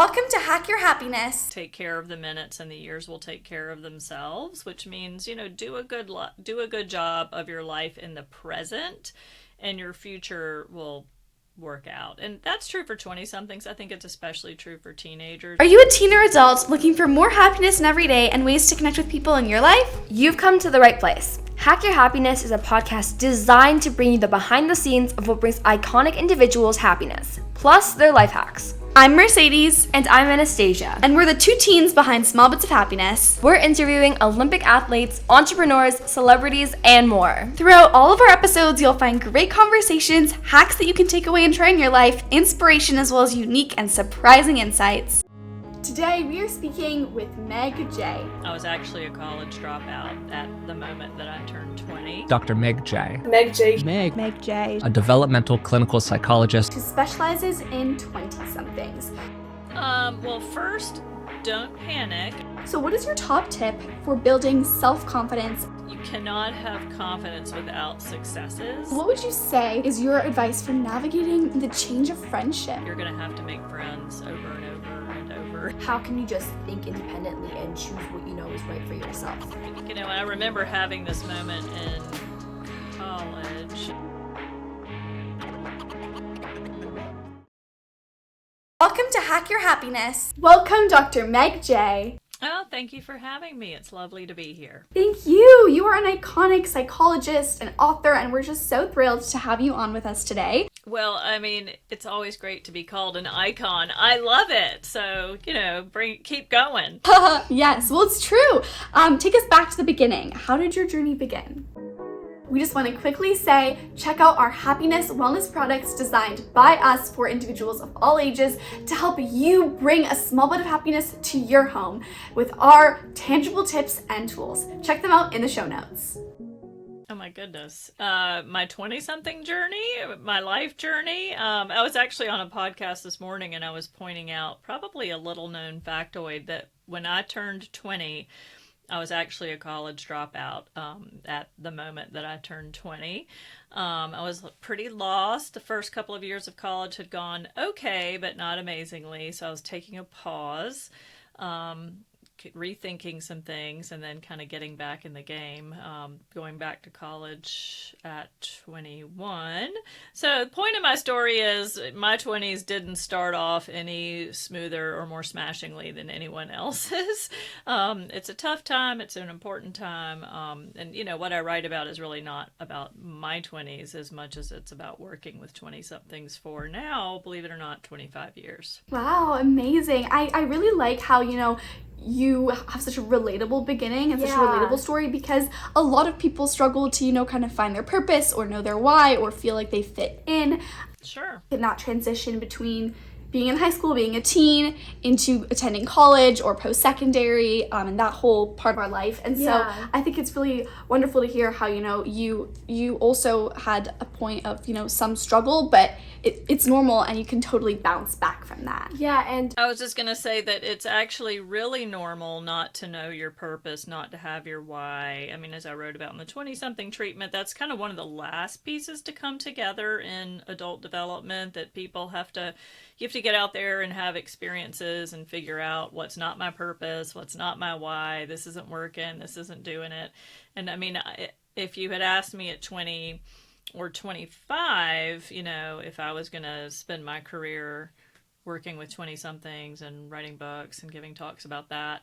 Welcome to Hack Your Happiness. Take care of the minutes and the years will take care of themselves, which means, do a good job of your life in the present and your future will work out. And that's true for 20-somethings. I think it's especially true for teenagers. Are you a teen or adult looking for more happiness in every day and ways to connect with people in your life? You've come to the right place. Hack Your Happiness is a podcast designed to bring you the behind the scenes of what brings iconic individuals happiness, plus their life hacks. I'm Mercedes. And I'm Anastasia. And we're the two teens behind Small Bits of Happiness. We're interviewing Olympic athletes, entrepreneurs, celebrities, and more. Throughout all of our episodes, you'll find great conversations, hacks that you can take away and try in your life, inspiration, as well as unique and surprising insights. Today, we are speaking with Meg Jay. I was actually a college dropout at the moment that I turned 20. Dr. Meg Jay. Meg Jay. Meg Jay. A developmental clinical psychologist Who specializes in 20-somethings. Well, first, don't panic. So what is your top tip for building self-confidence? You cannot have confidence without successes. What would you say is your advice for navigating the change of friendship? You're going to have to make friends over and over and over. How can you just think independently and choose what you know is right for yourself? I remember having this moment in college. Welcome to Hack Your Happiness. Welcome, Dr. Meg Jay. Oh, thank you for having me. It's lovely to be here. Thank you. You are an iconic psychologist and author, and we're just so thrilled to have you on with us today. Well, it's always great to be called an icon. I love it. So, keep going. Yes, well, it's true. Take us back to the beginning. How did your journey begin? We just want to quickly say, check out our happiness wellness products designed by us for individuals of all ages to help you bring a small bit of happiness to your home with our tangible tips and tools. Check them out in the show notes. Oh my goodness. My 20-something journey, my life journey. I was actually on a podcast this morning and I was pointing out probably a little known factoid that when I turned 20, I was actually a college dropout at the moment that I turned 20. I was pretty lost. The first couple of years of college had gone okay, but not amazingly. So I was taking a pause, rethinking some things, and then kind of getting back in the game, going back to college at 21. So the point of my story is my 20s didn't start off any smoother or more smashingly than anyone else's. It's a tough time. It's an important time. And what I write about is really not about my 20s as much as it's about working with 20-somethings for now, believe it or not, 25 years. Wow, amazing. I really like how, you have such a relatable beginning and such a relatable story, because a lot of people struggle to, kind of find their purpose or know their why or feel like they fit in. Sure. In that transition between being in high school, being a teen, into attending college or post-secondary, and that whole part of our life. And so I think it's really wonderful to hear how, you also had a point of, some struggle, but it's normal and you can totally bounce back from that. Yeah, and I was just going to say that it's actually really normal not to know your purpose, not to have your why. As I wrote about in the 20-something treatment, that's kind of one of the last pieces to come together in adult development, that people you have to get out there and have experiences and figure out what's not my purpose, what's not my why, this isn't working, this isn't doing it. And if you had asked me at 20 or 25, if I was going to spend my career working with 20-somethings and writing books and giving talks about that,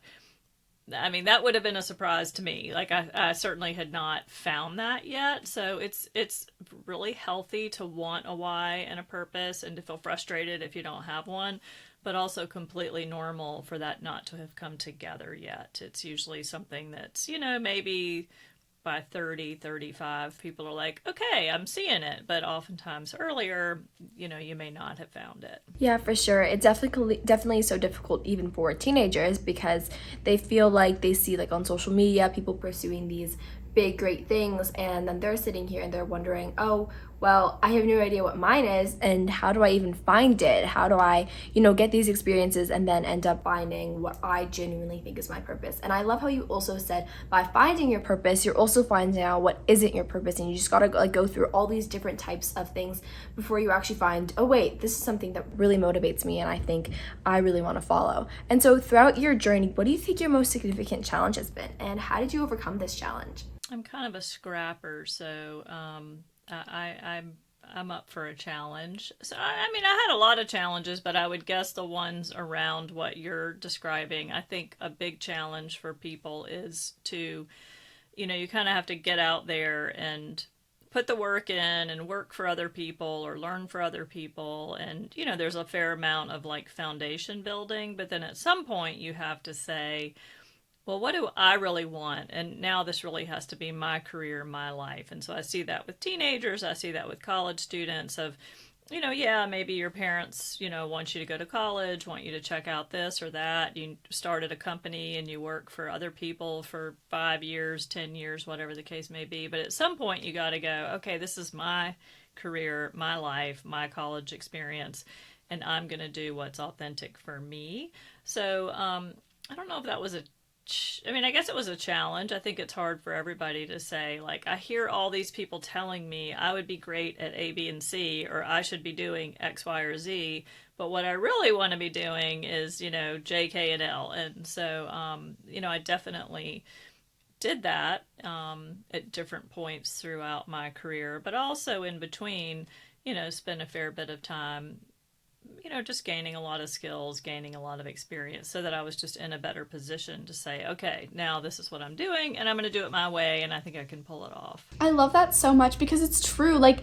that would have been a surprise to me. Like I certainly had not found that yet. So it's really healthy to want a why and a purpose and to feel frustrated if you don't have one, but also completely normal for that not to have come together yet. It's usually something that's, maybe by 30, 35, people are like, okay, I'm seeing it. But oftentimes earlier, you may not have found it. yeah, for sure. It's definitely so difficult even for teenagers, because they feel like they see on social media people pursuing these big, great things, and then they're sitting here and they're wondering, oh, well, I have no idea what mine is, and how do I even find it? How do I, get these experiences and then end up finding what I genuinely think is my purpose? And I love how you also said by finding your purpose, you're also finding out what isn't your purpose, and you just gotta go through all these different types of things before you actually find, oh wait, this is something that really motivates me and I think I really want to follow. And so throughout your journey, what do you think your most significant challenge has been, and how did you overcome this challenge? I'm kind of a scrapper, so I'm up for a challenge. So I mean, I had a lot of challenges, but I would guess the ones around what you're describing. I think a big challenge for people is to, you kind of have to get out there and put the work in and work for other people or learn for other people. And, there's a fair amount of like foundation building, but then at some point you have to say, well, what do I really want? And now this really has to be my career, my life. And so I see that with teenagers. I see that with college students of, maybe your parents, want you to go to college, want you to check out this or that. You started a company and you work for other people for 5 years, 10 years, whatever the case may be. But at some point you got to go, okay, this is my career, my life, my college experience, and I'm going to do what's authentic for me. So I don't know if that was I guess it was a challenge. I think it's hard for everybody to say, like, I hear all these people telling me I would be great at A, B, and C, or I should be doing X, Y, or Z. But what I really want to be doing is, J, K, and L. And so, I definitely did that at different points throughout my career, but also in between, spent a fair bit of time just gaining a lot of skills, gaining a lot of experience so that I was just in a better position to say, okay, now this is what I'm doing and I'm going to do it my way and I think I can pull it off. I love that so much because it's true. Like,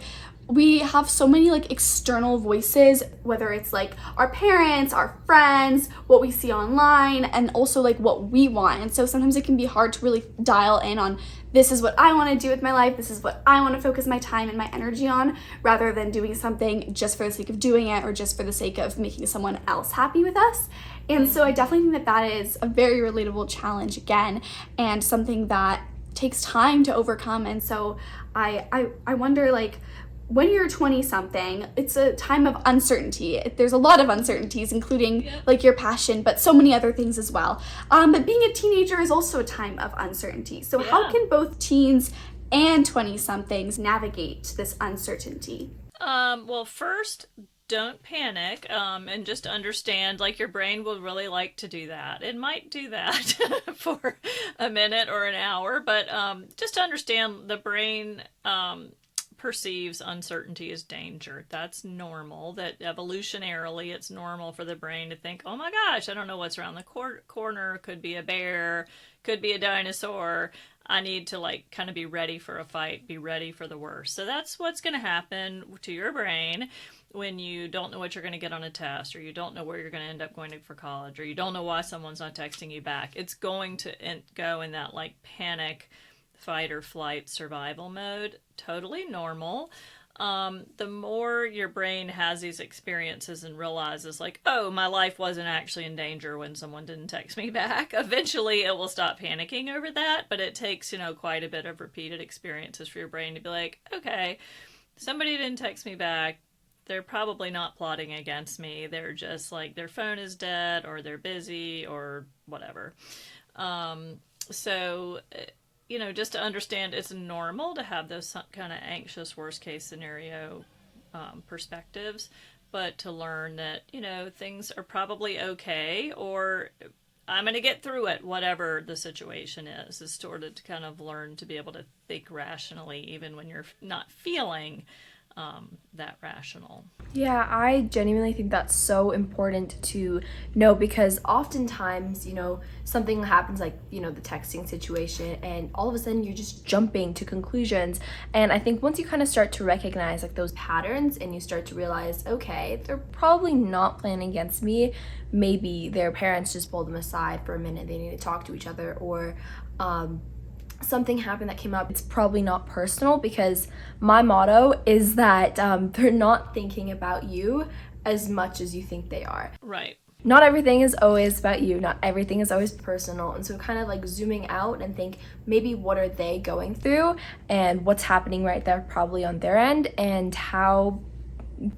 we have so many like external voices, whether it's like our parents, our friends, what we see online, and also like what we want. And so sometimes it can be hard to really dial in on, this is what I want to do with my life, this is what I want to focus my time and my energy on, rather than doing something just for the sake of doing it or just for the sake of making someone else happy with us. And so I definitely think that is a very relatable challenge again, and something that takes time to overcome. And so I wonder, like, when you're 20-something, it's a time of uncertainty. There's a lot of uncertainties, including like your passion, but so many other things as well. But being a teenager is also a time of uncertainty. So how can both teens and 20-somethings navigate this uncertainty? Well, first, don't panic, and just understand, like, your brain will really like to do that. It might do that for a minute or an hour, but just understand the brain perceives uncertainty as danger. That's normal. That evolutionarily, it's normal for the brain to think, oh my gosh, I don't know what's around the corner. Could be a bear, could be a dinosaur. I need to like kind of be ready for a fight, be ready for the worst. So that's what's going to happen to your brain when you don't know what you're going to get on a test, or you don't know where you're going to end up going for college, or you don't know why someone's not texting you back. It's going to go in that like panic, fight or flight survival mode. Totally normal. The more your brain has these experiences and realizes like, oh, my life wasn't actually in danger when someone didn't text me back, eventually it will stop panicking over that. But it takes, quite a bit of repeated experiences for your brain to be like, okay, somebody didn't text me back. They're probably not plotting against me. They're just like, their phone is dead, or they're busy, or whatever. So just to understand it's normal to have those kind of anxious worst case scenario perspectives, but to learn that, things are probably okay, or I'm going to get through it, whatever the situation is sort of to kind of learn to be able to think rationally, even when you're not feeling that rational. Yeah, I genuinely think that's so important to know, because oftentimes, something happens like, the texting situation, and all of a sudden you're just jumping to conclusions. And I think once you kind of start to recognize like those patterns, and you start to realize, okay, they're probably not planning against me. Maybe their parents just pulled them aside for a minute. They need to talk to each other, or something happened that came up. It's probably not personal, because my motto is that they're not thinking about you as much as you think they are. Right. Not everything is always about you. Not everything is always personal. And so kind of like zooming out and think maybe what are they going through and what's happening right there probably on their end, and how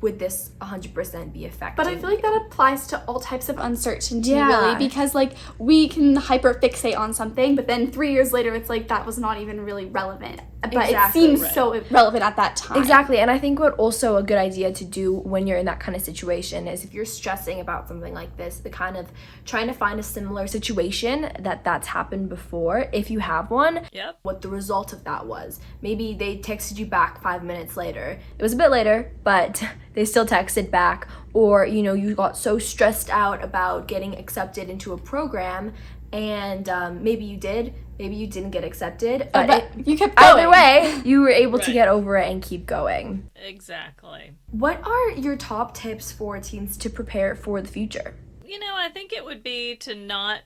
would this 100% be affected? But I feel like that applies to all types of uncertainty, Yeah. really, because like we can hyperfixate on something, but then 3 years later, it's like that was not even really relevant. But Exactly. it seems so relevant at that time. Exactly. And I think what also a good idea to do when you're in that kind of situation is if you're stressing about something like this, the kind of trying to find a similar situation that's happened before, if you have one. Yep. What the result of that was. Maybe they texted you back 5 minutes later. It was a bit later, but they still texted back. Or, you know, you got so stressed out about getting accepted into a program, and maybe you did, maybe you didn't get accepted, but you kept going. either way, you were able to Right. get over it and keep going. Exactly. What are your top tips for teens to prepare for the future? You know, I think it would be to not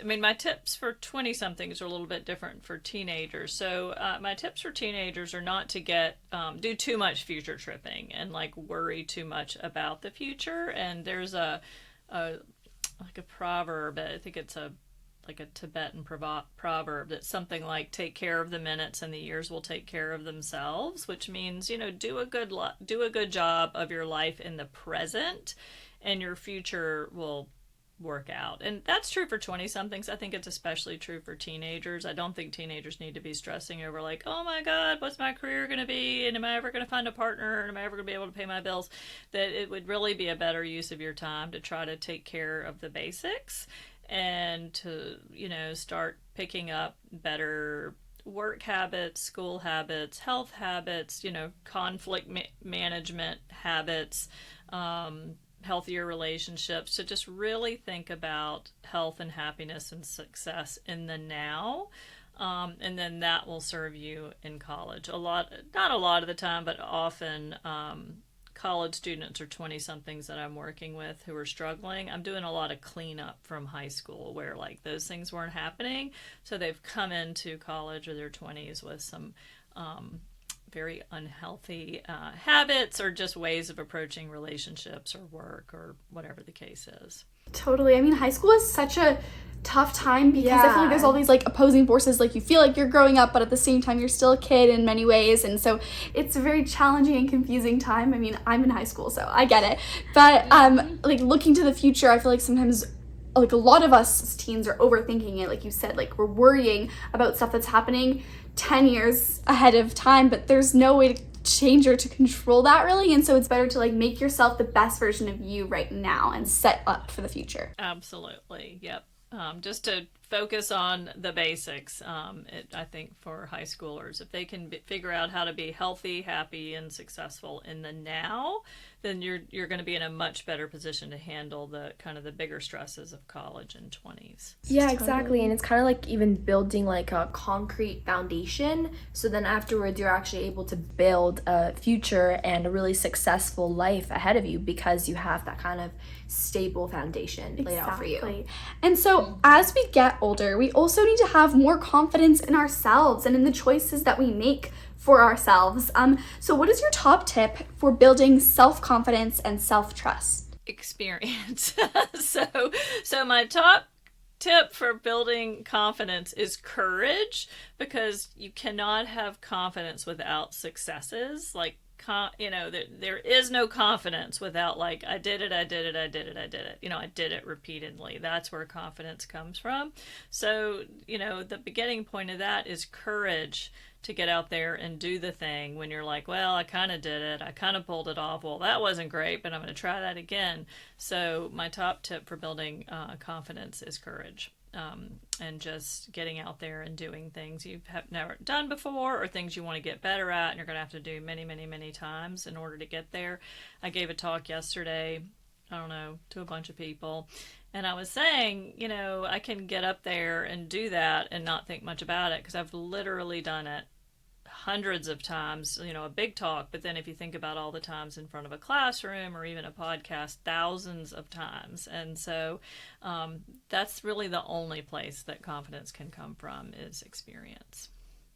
my tips for 20-somethings are a little bit different for teenagers. So my tips for teenagers are not to do too much future tripping and like worry too much about the future. And there's a proverb, I think it's a Tibetan proverb that's something like, take care of the minutes and the years will take care of themselves, which means, you know, do a good job of your life in the present, and your future will work out. And that's true for 20-somethings. I think it's especially true for teenagers. I don't think teenagers need to be stressing over like, oh my God, what's my career going to be? And am I ever going to find a partner? And am I ever going to be able to pay my bills? That it would really be a better use of your time to try to take care of the basics and to, you know, start picking up better work habits, school habits, health habits, you know, conflict management habits, healthier relationships, to just really think about health and happiness and success in the now. And then that will serve you in college. Not a lot of the time, but often college students or 20-somethings that I'm working with who are struggling, I'm doing a lot of cleanup from high school where like those things weren't happening. So they've come into college or their 20s with some very unhealthy habits or just ways of approaching relationships or work or whatever the case is. Totally. I mean, high school is such a tough time because I feel like there's all these like opposing forces. Like you feel like you're growing up, but at the same time you're still a kid in many ways, and so it's a very challenging and confusing time. I mean, I'm in high school, so I get it. But like looking to the future, I feel like sometimes like a lot of us as teens are overthinking it. Like you said, like we're worrying about stuff that's happening 10 years ahead of time, but there's no way to change or to control that really, and so it's better to like make yourself the best version of you right now and set up for the future. Absolutely. Yep. Just to focus on the basics. I think for high schoolers, if they can figure out how to be healthy, happy, and successful in the now, then you're going to be in a much better position to handle the kind of the bigger stresses of college and 20s. Yeah, exactly. And it's kind of like even building like a concrete foundation. So then afterwards, you're actually able to build a future and a really successful life ahead of you because you have that kind of stable foundation laid out for you. And so as we get older, we also need to have more confidence in ourselves and in the choices that we make for ourselves. So what is your top tip for building self-confidence and self-trust? Experience. So my top tip for building confidence is courage, because you cannot have confidence without successes. Like, there is no confidence without like, I did it. You know, I did it repeatedly. That's where confidence comes from. So, you know, the beginning point of that is courage to get out there and do the thing when you're like, well, I kind of did it. I kind of pulled it off. Well, that wasn't great, but I'm going to try that again. So my top tip for building confidence is courage. And just getting out there and doing things you have never done before or things you want to get better at, and you're going to have to do many, many, many times in order to get there. I gave a talk yesterday, to a bunch of people, and I was saying, you know, I can get up there and do that and not think much about it because I've literally done it hundreds of times, you know, a big talk, but then if you think about all the times in front of a classroom or even a podcast, thousands of times. And so that's really the only place that confidence can come from is experience.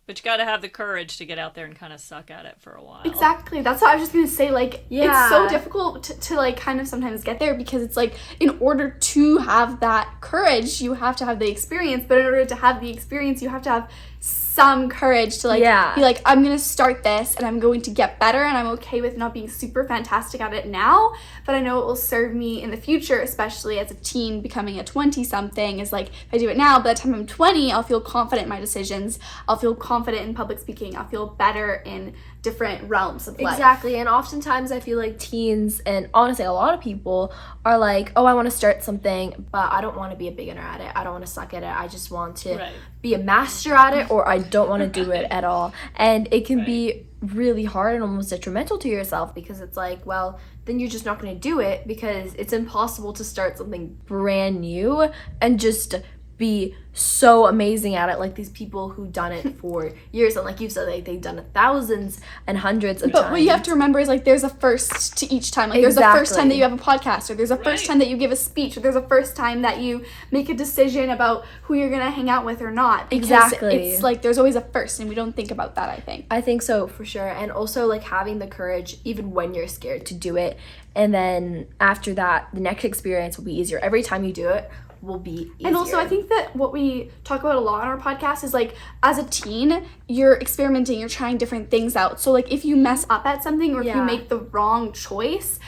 But you got to have the courage to get out there and kind of suck at it for a while. Exactly. That's what I was just going to say. Like, Yeah. it's so difficult to like kind of sometimes get there, because it's like, in order to have that courage, you have to have the experience. But in order to have the experience, you have to have some courage to like be like, I'm going to start this and I'm going to get better, and I'm okay with not being super fantastic at it now, but I know it will serve me in the future, especially as a teen becoming a 20-something, is like, if I do it now, by the time I'm 20, I'll feel confident in my decisions. I'll feel confident in public speaking. I'll feel better in different realms of life. Exactly. And oftentimes I feel like teens, and honestly a lot of people, are like, oh, I want to start something, but I don't want to be a beginner at it. I don't want to suck at it. I just want to be a master at it, or I don't want to do it at all. And it can be really hard and almost detrimental to yourself, because it's like, well, then you're just not going to do it, because it's impossible to start something brand new and just be so amazing at it, like these people who done it for years, and like you said, like they've done it thousands and hundreds of times. But what you have to remember is, like, there's a first to each time. Like, there's a first time that you have a podcast, or there's a first time that you give a speech, or there's a first time that you make a decision about who you're gonna hang out with or not. Exactly. It's like there's always a first, and we don't think about that, I think so, for sure. And also, like, having the courage even when you're scared to do it, and then after that, the next experience will be easier. Every time you do it will be easier. And also, I think that what we talk about a lot on our podcast is, like, as a teen, you're experimenting, you're trying different things out. So, like, if you mess up at something, or if you make the wrong choice,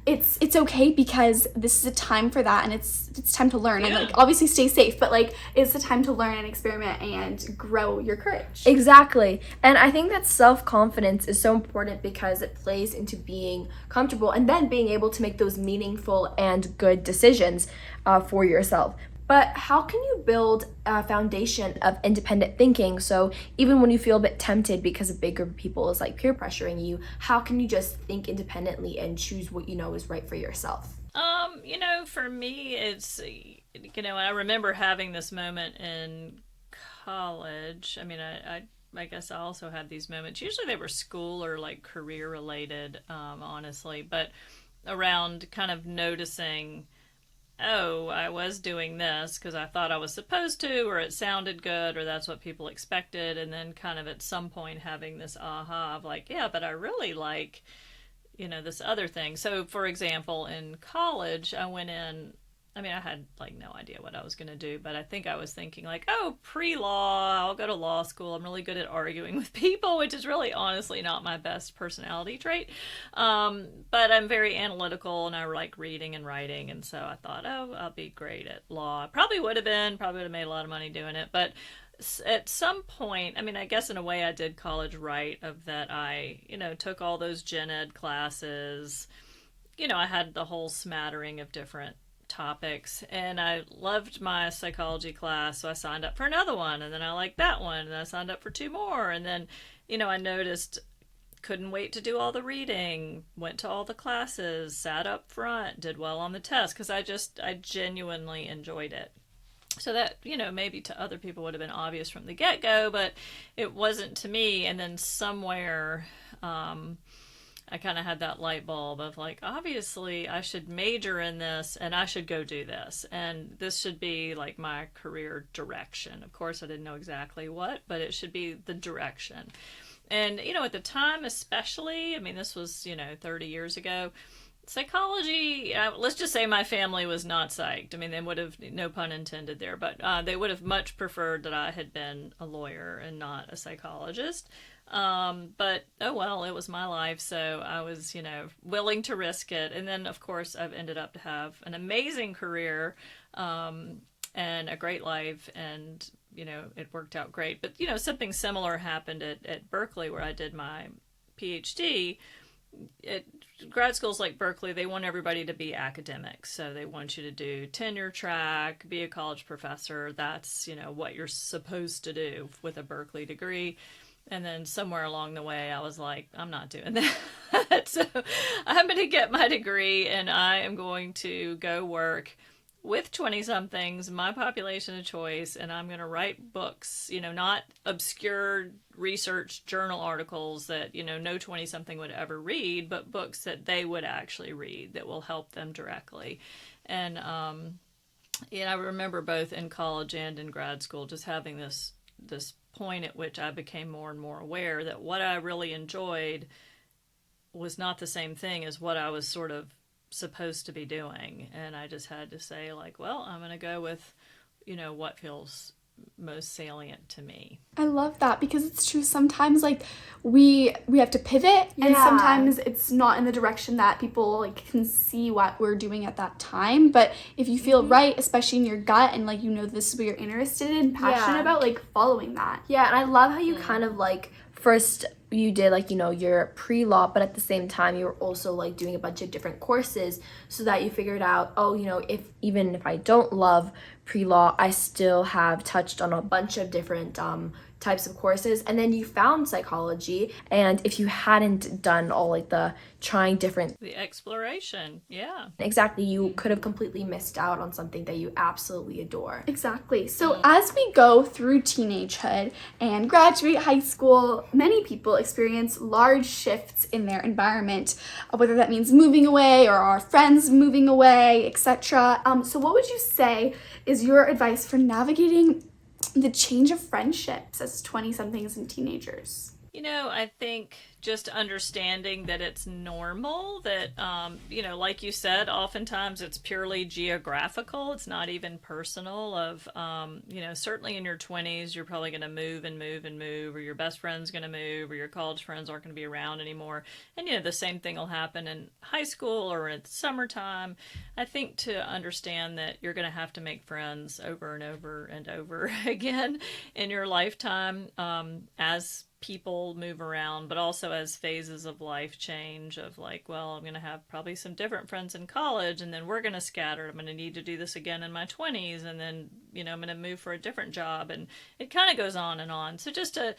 it's okay, because this is a time for that, and it's time to learn. And, like, obviously stay safe, but, like, it's a time to learn and experiment and grow your courage. Exactly. And I think that self-confidence is so important, because it plays into being comfortable and then being able to make those meaningful and good decisions for yourself. But how can you build a foundation of independent thinking? So even when you feel a bit tempted because of bigger people is like peer pressuring you, how can you just think independently and choose what you know is right for yourself? For me, it's, I remember having this moment in college. I mean, I guess I also had these moments. Usually they were school or like career related, honestly, but around kind of noticing, oh, I was doing this because I thought I was supposed to, or it sounded good, or that's what people expected. And then kind of at some point having this aha of like, yeah, but I really like, this other thing. So for example, in college, I went in, I had like no idea what I was going to do, but I think I was thinking like, oh, pre-law, I'll go to law school. I'm really good at arguing with people, which is really honestly not my best personality trait. But I'm very analytical, and I like reading and writing. And so I thought, oh, I'll be great at law. I probably would have made a lot of money doing it. But at some point, I guess in a way I did college right, of that I, took all those gen ed classes. I had the whole smattering of different topics, and I loved my psychology class, so I signed up for another one, and then I liked that one, and I signed up for two more, and then I noticed couldn't wait to do all the reading, went to all the classes, sat up front, did well on the test, because I genuinely enjoyed it. So that, maybe to other people would have been obvious from the get-go, but it wasn't to me. And then somewhere I kind of had that light bulb of like, obviously I should major in this, and I should go do this, and this should be like my career direction. Of course, I didn't know exactly what, but it should be the direction. And, at the time especially, this was, 30 years ago, psychology, let's just say my family was not psyched. They would have, no pun intended there, but they would have much preferred that I had been a lawyer and not a psychologist. But oh well, it was my life, so I was, willing to risk it. And then, of course, I've ended up to have an amazing career, and a great life, and, it worked out great. But, something similar happened at Berkeley, where I did my PhD. At grad schools like Berkeley, they want everybody to be academics. So they want you to do tenure track, be a college professor. That's, what you're supposed to do with a Berkeley degree. And then somewhere along the way, I was like, I'm not doing that. So I'm going to get my degree, and I am going to go work with 20-somethings, my population of choice, and I'm going to write books, not obscure research journal articles that, no 20-something would ever read, but books that they would actually read that will help them directly. And, I remember both in college and in grad school just having this point at which I became more and more aware that what I really enjoyed was not the same thing as what I was sort of supposed to be doing. And I just had to say, like, well, I'm going to go with, what feels most salient to me. I love that, because it's true. Sometimes like we have to pivot, and sometimes it's not in the direction that people like can see what we're doing at that time. But if you feel right, especially in your gut, and like this is what you're interested in, passionate about, like following that. Yeah, and I love how you kind of like first you did like your pre-law, but at the same time you were also like doing a bunch of different courses, so that you figured out, if I don't love pre-law, I still have touched on a bunch of different types of courses. And then you found psychology, and if you hadn't done all like the trying different, the exploration, exactly, you could have completely missed out on something that you absolutely adore. Exactly. So as we go through teenagehood and graduate high school, many people experience large shifts in their environment, whether that means moving away or our friends moving away, etc. So what would you say is your advice for navigating the change of friendships as 20-somethings and teenagers? I think just understanding that it's normal, that, like you said, oftentimes it's purely geographical. It's not even personal of, certainly in your 20s, you're probably going to move and move and move, or your best friend's going to move, or your college friends aren't going to be around anymore. And, the same thing will happen in high school or in summertime. I think to understand that you're going to have to make friends over and over and over again in your lifetime, as people move around, but also as phases of life change, of like, well, I'm going to have probably some different friends in college, and then we're going to scatter. I'm going to need to do this again in my 20s, and then, I'm going to move for a different job, and it kind of goes on and on. So just to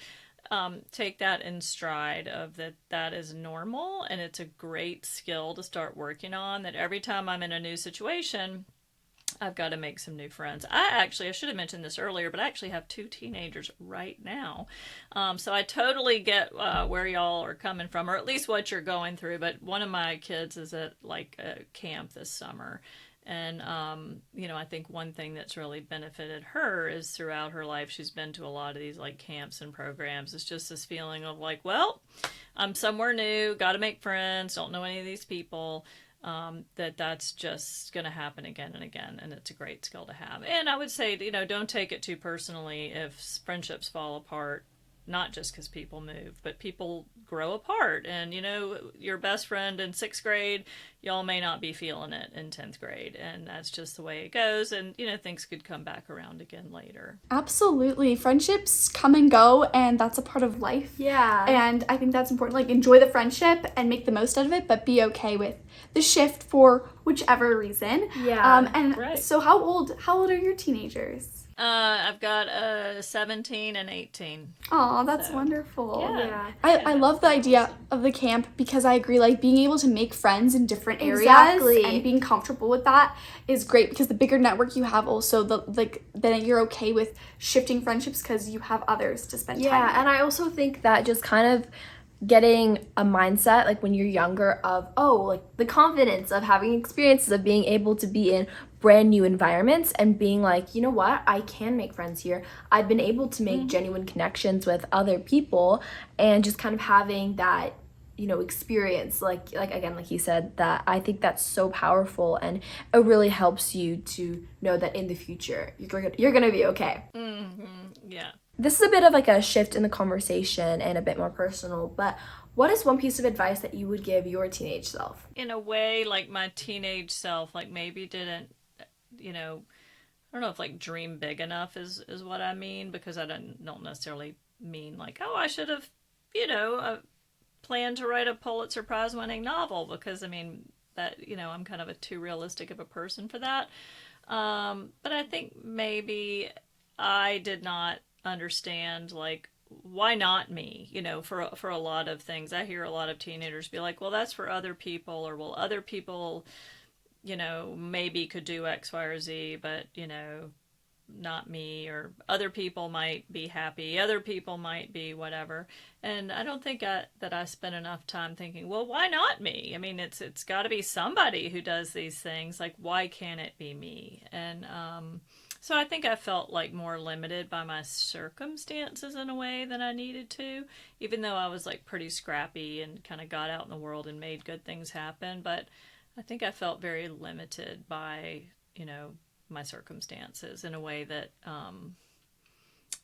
take that in stride of that is normal, and it's a great skill to start working on, that every time I'm in a new situation, I've got to make some new friends. I should have mentioned this earlier, but I actually have 2 teenagers right now. So I totally get where y'all are coming from, or at least what you're going through. But one of my kids is at like a camp this summer. And, I think one thing that's really benefited her is throughout her life, she's been to a lot of these like camps and programs. It's just this feeling of like, well, I'm somewhere new, got to make friends, don't know any of these people. That's just going to happen again and again, and it's a great skill to have. And I would say, don't take it too personally if friendships fall apart, not just because people move, but people grow apart. And, your best friend in 6th grade, y'all may not be feeling it in 10th grade, and that's just the way it goes. And, things could come back around again later. Absolutely. Friendships come and go, and that's a part of life. Yeah. And I think that's important. Like, enjoy the friendship and make the most out of it, but be okay with the shift for whichever reason. Yeah. And right. So how old are your teenagers? I've got 17 and 18. Oh, that's wonderful. Yeah. I love the idea of the camp, because I agree, like being able to make friends in different areas and being comfortable with that is great, because the bigger network you have, also then you're okay with shifting friendships because you have others to spend time with. And I also think that just kind of getting a mindset like when you're younger of like the confidence of having experiences, of being able to be in brand new environments and being like, you know what, I can make friends here. I've been able to make genuine connections with other people, and just kind of having that experience, like again, like you said, that I think that's so powerful, and it really helps you to know that in the future you're gonna be okay. Yeah. This is a bit of like a shift in the conversation and a bit more personal, but what is one piece of advice that you would give your teenage self? In a way, like my teenage self, like maybe didn't, I don't know if like dream big enough is what I mean, because I don't necessarily mean like, oh, I should have, planned to write a Pulitzer Prize winning novel, because I mean that, I'm kind of too realistic of a person for that. But I think maybe I did not understand like, why not me, for a lot of things. I hear a lot of teenagers be like, well, that's for other people, or well, other people, maybe could do X, Y, or Z, but, not me, or other people might be happy, other people might be whatever. And I don't think that I spent enough time thinking, well, why not me? I mean, it's got to be somebody who does these things. Like, why can't it be me? And So I think I felt like more limited by my circumstances in a way than I needed to, even though I was like pretty scrappy and kind of got out in the world and made good things happen. But I think I felt very limited by, my circumstances in a way that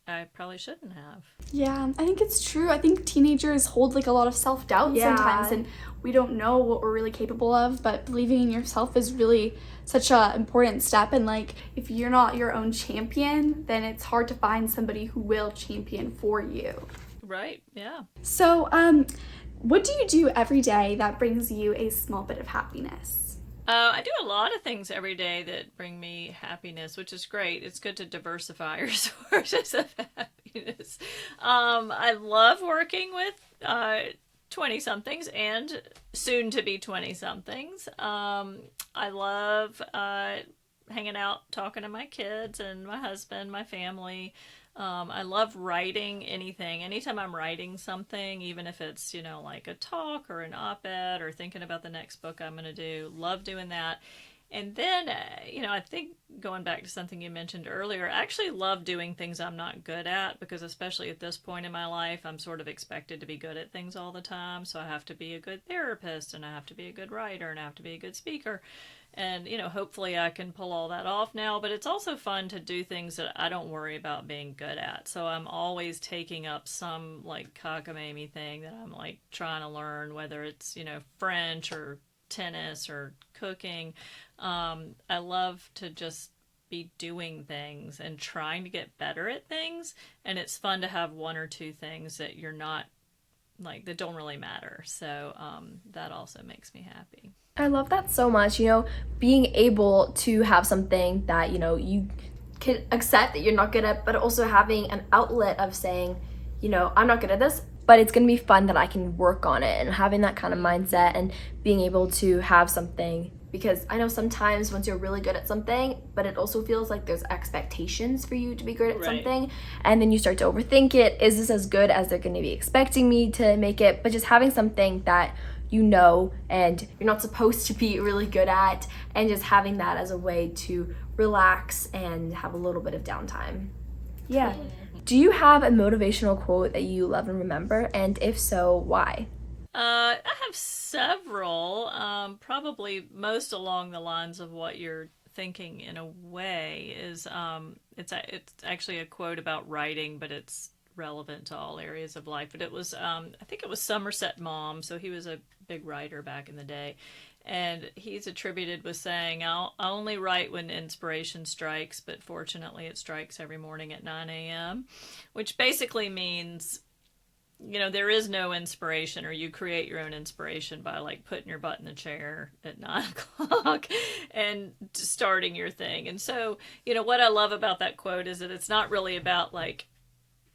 I probably shouldn't have. Yeah, I think it's true. I think teenagers hold like a lot of self-doubt sometimes, and we don't know what we're really capable of, but believing in yourself is really such a important step. And like, if you're not your own champion, then it's hard to find somebody who will champion for you. Right, yeah. So, what do you do every day that brings you a small bit of happiness? I do a lot of things every day that bring me happiness, which is great. It's good to diversify your sources of happiness. I love working with 20-somethings and soon-to-be 20-somethings. I love hanging out, talking to my kids and my husband, my family. I love writing anything. Anytime I'm writing something, even if it's, like a talk or an op-ed or thinking about the next book I'm going to do, love doing that. And then, I think going back to something you mentioned earlier, I actually love doing things I'm not good at because especially at this point in my life, I'm sort of expected to be good at things all the time. So I have to be a good therapist and I have to be a good writer and I have to be a good speaker. And, hopefully I can pull all that off now, but it's also fun to do things that I don't worry about being good at. So I'm always taking up some like cockamamie thing that I'm like trying to learn, whether it's, French or tennis or cooking. I love to just be doing things and trying to get better at things. And it's fun to have one or two things that you're not like, that don't really matter. So that also makes me happy. I love that so much, being able to have something that, you can accept that you're not good at, but also having an outlet of saying, I'm not good at this, but it's going to be fun that I can work on it, and having that kind of mindset and being able to have something, because I know sometimes once you're really good at something, but it also feels like there's expectations for you to be good at something, and then you start to overthink it. Is this as good as they're going to be expecting me to make it? But just having something that and you're not supposed to be really good at, and just having that as a way to relax and have a little bit of downtime. Yeah. Do you have a motivational quote that you love and remember? And if so, why? I have several, probably most along the lines of what you're thinking in a way is, it's actually a quote about writing, but it's relevant to all areas of life. But it was, I think it was Somerset Maugham, so he was a big writer back in the day. And he's attributed with saying, I'll only write when inspiration strikes, but fortunately it strikes every morning at 9 a.m., which basically means, there is no inspiration, or you create your own inspiration by like putting your butt in the chair at 9 o'clock and starting your thing. And so, what I love about that quote is that it's not really about like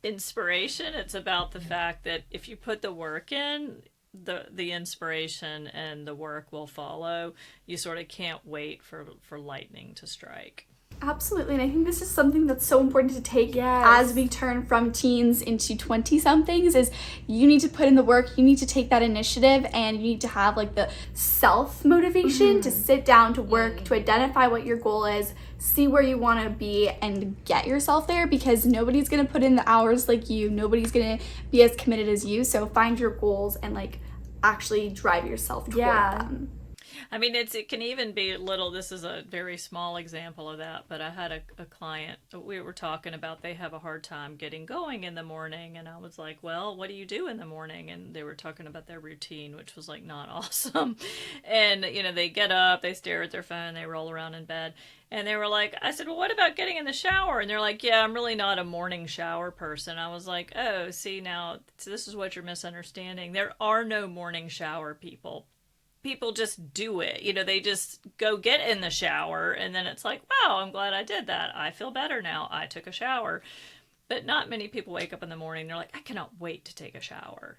inspiration. It's about the fact that if you put the work in, the inspiration and the work will follow. You sort of can't wait for lightning to strike. Absolutely, and I think this is something that's so important to take as we turn from teens into 20-somethings, is you need to put in the work, you need to take that initiative, and you need to have like the self-motivation to sit down, to work, to identify what your goal is, see where you want to be, and get yourself there, because nobody's going to put in the hours like you, nobody's going to be as committed as you, so find your goals and like actually drive yourself toward them. I mean, it can even be little. This is a very small example of that, but I had a client we were talking about. They have a hard time getting going in the morning, and I was like, well, what do you do in the morning? And they were talking about their routine, which was like not awesome. And, they get up, they stare at their phone, they roll around in bed. And they were like, I said, well, what about getting in the shower? And they're like, yeah, I'm really not a morning shower person. I was like, oh, see, now this is what you're misunderstanding. There are no morning shower people. People just do it. They just go get in the shower, and then it's like, wow, I'm glad I did that. I feel better now. I took a shower. But not many people wake up in the morning. They're like, I cannot wait to take a shower.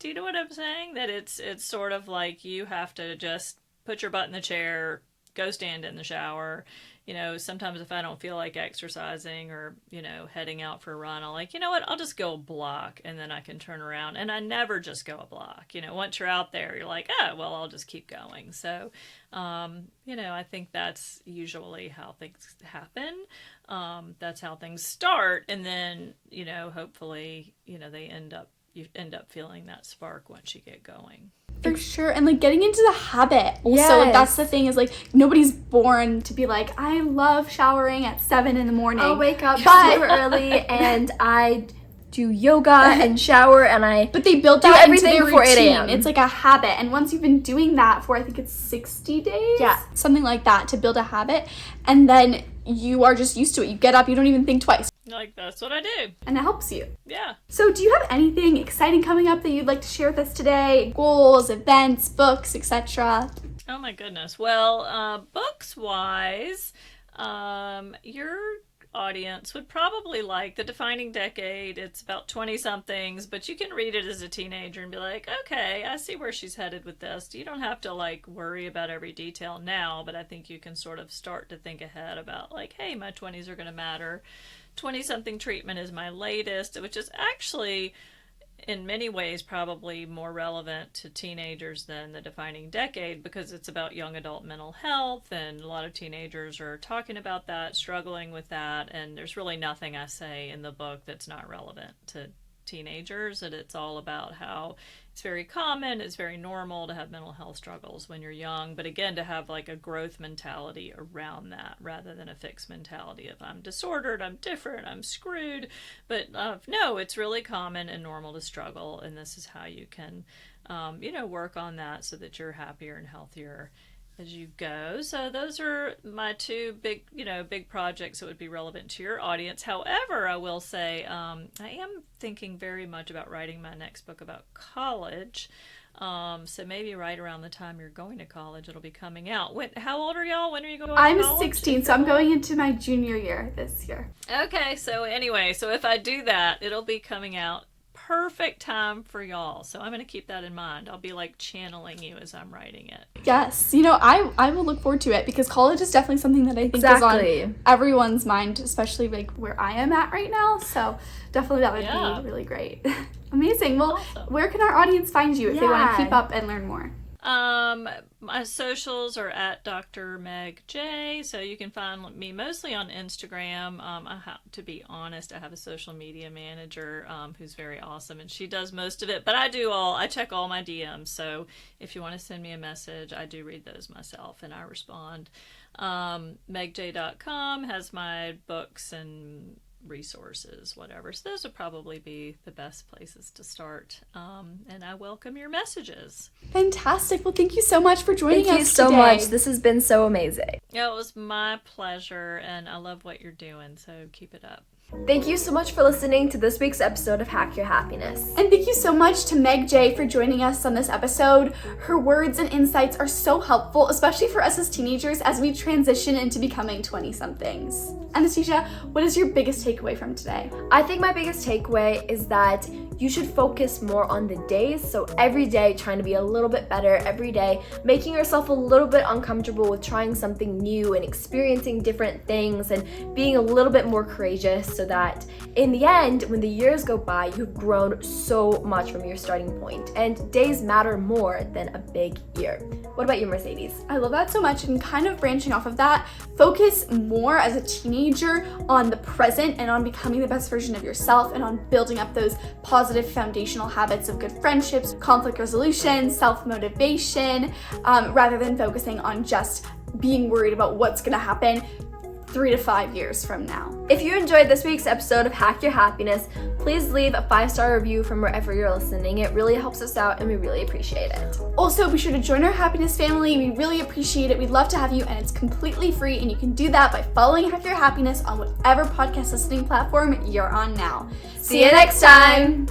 Do you know what I'm saying? That it's sort of like you have to just put your butt in the chair, go stand in the shower. You know, sometimes if I don't feel like exercising or, you know, heading out for a run, I'll like, you know what, I'll just go a block and then I can turn around. And I never just go a block. You know, once you're out there, you're like, oh, well, I'll just keep going. So, you know, I think that's usually how things happen. That's how things start. And then, you know, hopefully, you know, you end up feeling that spark once you get going. For sure. And like getting into the habit also, like that's the thing, is like nobody's born to be like, I love showering at 7 a.m. I'll wake up super early and I do yoga and shower and but they build that into their before 8 routine. a.m. It's like a habit, and once you've been doing that for I think it's 60 days, something like that, to build a habit, and then you are just used to it. You get up, you don't even think twice. Like, that's what I do. And it helps you. Yeah. So do you have anything exciting coming up that you'd like to share with us today? Goals, events, books, etc.? Oh my goodness. Well, books-wise, your audience would probably like The Defining Decade. It's about 20-somethings, but you can read it as a teenager and be like, okay, I see where she's headed with this. You don't have to like worry about every detail now, but I think you can sort of start to think ahead about like, hey, my 20s are going to matter. Twentysomething Treatment is my latest, which is actually in many ways probably more relevant to teenagers than The Defining Decade, because it's about young adult mental health, and a lot of teenagers are talking about that, struggling with that, and there's really nothing I say in the book that's not relevant to teenagers, and it's all about how it's very common, it's very normal to have mental health struggles when you're young, but again, to have like a growth mentality around that rather than a fixed mentality of I'm disordered, I'm different, I'm screwed. But no, it's really common and normal to struggle, and this is how you can you know, work on that so that you're happier and healthier as you go. So those are my two big, you know, big projects that would be relevant to your audience. However, I will say I am thinking very much about writing my next book about college. So maybe right around the time you're going to college, it'll be coming out. How old are y'all? When are you going to college? I'm 16, so I'm going into my junior year this year. Okay, so anyway, so if I do that, it'll be coming out perfect time for y'all. So I'm going to keep that in mind. I'll be like channeling you as I'm writing it. Yes. You know, I will look forward to it, because college is definitely something that I think is on everyone's mind, especially like where I am at right now. So definitely that would be really great. Amazing. Well, where can our audience find you if they want to keep up and learn more? My socials are at Dr. Meg Jay, so you can find me mostly on Instagram. To be honest, I have a social media manager who's very awesome, and she does most of it, but I check all my DMs, so if you want to send me a message, I do read those myself, and I respond. megjay.com has my books and resources, whatever. So those would probably be the best places to start. And I welcome your messages. Fantastic. Well, thank you so much for joining us today. Thank you so much. This has been so amazing. Yeah, it was my pleasure, and I love what you're doing, so keep it up. Thank you so much for listening to this week's episode of Hack Your Happiness. And thank you so much to Meg Jay for joining us on this episode. Her words and insights are so helpful, especially for us as teenagers as we transition into becoming 20-somethings. Anastasia, what is your biggest takeaway from today? I think my biggest takeaway is that you should focus more on the days. So every day trying to be a little bit better, every day making yourself a little bit uncomfortable with trying something new and experiencing different things and being a little bit more courageous, so that in the end, when the years go by, you've grown so much from your starting point, and days matter more than a big year. What about you, Mercedes? I love that so much, and kind of branching off of that, focus more as a teenager on the present and on becoming the best version of yourself and on building up those positive foundational habits of good friendships, conflict resolution, self-motivation, rather than focusing on just being worried about what's going to happen 3 to 5 years from now. If you enjoyed this week's episode of Hack Your Happiness, please leave a 5-star review from wherever you're listening. It really helps us out and we really appreciate it. Also, be sure to join our happiness family. We really appreciate it. We'd love to have you, and it's completely free, and you can do that by following Hack Your Happiness on whatever podcast listening platform you're on now. See you next time!